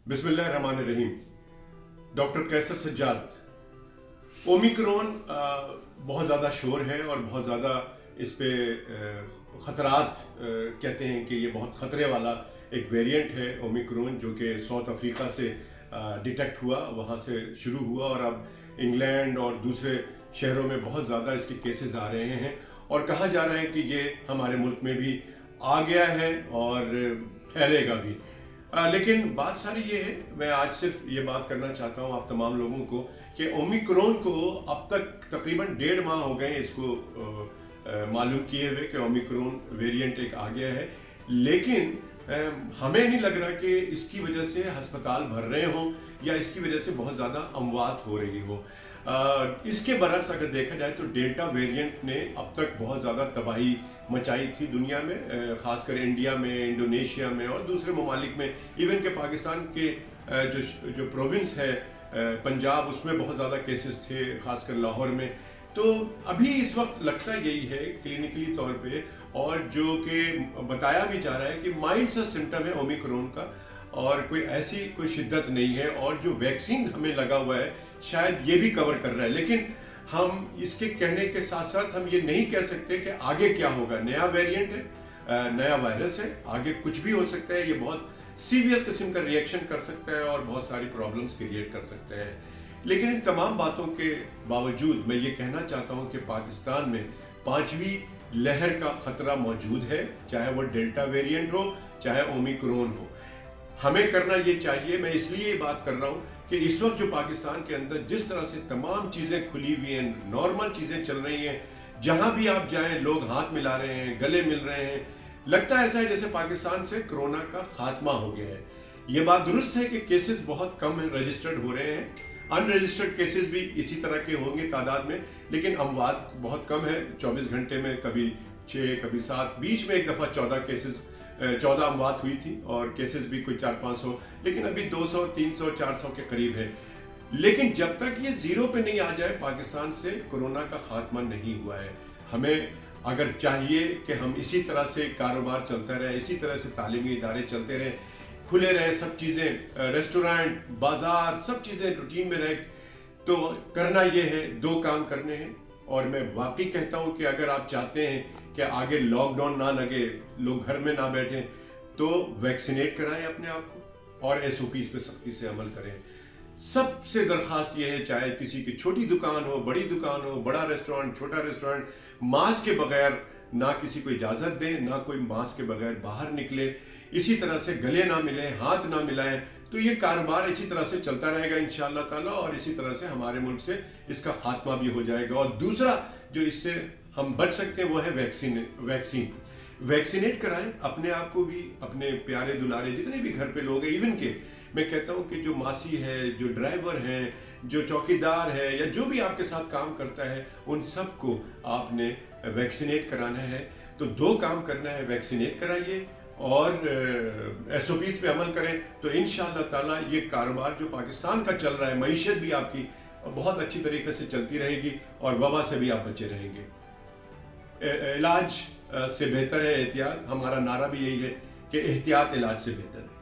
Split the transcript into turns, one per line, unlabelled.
बिस्मिल्लाहिर्रहमानिर्रहीम। डॉक्टर कैसर सज्जाद। ओमिक्रॉन बहुत ज़्यादा शोर है और बहुत ज़्यादा इस पे ख़तरात कहते हैं कि ये बहुत ख़तरे वाला एक वेरिएंट है ओमिक्रॉन, जो कि साउथ अफ्रीका से डिटेक्ट हुआ, वहाँ से शुरू हुआ और अब इंग्लैंड और दूसरे शहरों में बहुत ज़्यादा इसके केसेस आ रहे हैं और कहा जा रहा है कि ये हमारे मुल्क में भी आ गया है और फैलेगा भी। लेकिन बात सारी ये है, मैं आज सिर्फ ये बात करना चाहता हूँ आप तमाम लोगों को कि ओमिक्रॉन को अब तक तकरीबन 1.5 माह हो गए इसको मालूम किए हुए कि ओमिक्रॉन वेरिएंट एक आ गया है, लेकिन हमें नहीं लग रहा कि इसकी वजह से अस्पताल भर रहे हों या इसकी वजह से बहुत ज़्यादा अमवात हो रही हो। इसके बरक्स अगर देखा जाए तो डेल्टा वेरिएंट ने अब तक बहुत ज़्यादा तबाही मचाई थी दुनिया में, ख़ासकर इंडिया में, इंडोनेशिया में और दूसरे ममालिक में। इवन के पाकिस्तान के जो प्रोविंस है पंजाब, उसमें बहुत ज़्यादा केसेस थे, ख़ासकर लाहौर में। तो अभी इस वक्त लगता यही है क्लिनिकली तौर पे, और जो कि बताया भी जा रहा है कि माइल्ड सा सिम्टम है ओमिक्रॉन का और कोई शिद्दत नहीं है, और जो वैक्सीन हमें लगा हुआ है शायद ये भी कवर कर रहा है। लेकिन हम इसके कहने के साथ साथ हम ये नहीं कह सकते कि आगे क्या होगा। नया वेरिएंट है, नया वायरस है, आगे कुछ भी हो सकता है। ये बहुत सीवियर किस्म का रिएक्शन कर सकता है और बहुत सारी प्रॉब्लम्स क्रिएट कर सकते हैं। लेकिन इन तमाम बातों के बावजूद मैं ये कहना चाहता हूँ कि पाकिस्तान में 5वीं लहर का ख़तरा मौजूद है, चाहे वो डेल्टा वेरिएंट हो चाहे ओमिक्रॉन हो। हमें करना ये चाहिए, मैं इसलिए ये बात कर रहा हूँ कि इस वक्त जो पाकिस्तान के अंदर जिस तरह से तमाम चीज़ें खुली हुई हैं, नॉर्मल चीज़ें चल रही हैं, जहाँ भी आप जाएं लोग हाथ मिला रहे हैं, गले मिल रहे हैं, लगता ऐसा है जैसे पाकिस्तान से कोरोना का खात्मा हो गया है। ये बात दुरुस्त है कि केसेस बहुत कम रजिस्टर्ड हो रहे हैं, अनरजिस्टर्ड केसेस भी इसी तरह के होंगे तादाद में, लेकिन अमवात बहुत कम है। 24 घंटे में कभी 6 कभी 7, बीच में एक दफ़ा 14 अमवात हुई थी और केसेस भी कोई 400-500, लेकिन अभी 200, 300, 400 के करीब है। लेकिन जब तक ये ज़ीरो पे नहीं आ जाए पाकिस्तान से कोरोना का खात्मा नहीं हुआ है। हमें अगर चाहिए कि हम इसी तरह से कारोबार चलता रहे, इसी तरह से तालीमी इदारे चलते रहें, खुले रहे सब चीज़ें, रेस्टोरेंट, बाज़ार, सब चीज़ें रूटीन में रहे, तो करना ये है, 2 काम करने हैं। और मैं वाकई कहता हूँ कि अगर आप चाहते हैं कि आगे लॉकडाउन ना लगे, लोग घर में ना बैठें, तो वैक्सीनेट कराएं अपने आप को और SOPs पे सख्ती से अमल करें। सबसे दरख्वास्त ये है, चाहे किसी की छोटी दुकान हो, बड़ी दुकान हो, बड़ा रेस्टोरेंट, छोटा रेस्टोरेंट, मास्क के बगैर ना किसी को इजाज़त दें, ना कोई मास्क के बगैर बाहर निकले, इसी तरह से गले ना मिलें, हाथ ना मिलाएं। तो ये कारोबार इसी तरह से चलता रहेगा इंशाअल्लाह ताला, और इसी तरह से हमारे मुल्क से इसका खात्मा भी हो जाएगा। और दूसरा जो इससे हम बच सकते हैं वो है वैक्सीनेट कराएं अपने आप को भी, अपने प्यारे दुलारे जितने भी घर पे लोग हैं। इवन के मैं कहता हूँ कि जो मासी है, जो ड्राइवर हैं, जो चौकीदार है, या जो भी आपके साथ काम करता है, उन सब को आपने वैक्सीनेट कराना है। तो 2 काम करना है, वैक्सीनेट कराइए और SOPs पे अमल करें, तो इंशाअल्लाह ताला ये कारोबार जो पाकिस्तान का चल रहा है, मईशत भी आपकी बहुत अच्छी तरीके से चलती रहेगी और वबा से भी आप बचे रहेंगे। इलाज से बेहतर है एहतियात। हमारा नारा भी यही है कि एहतियात इलाज से बेहतर है।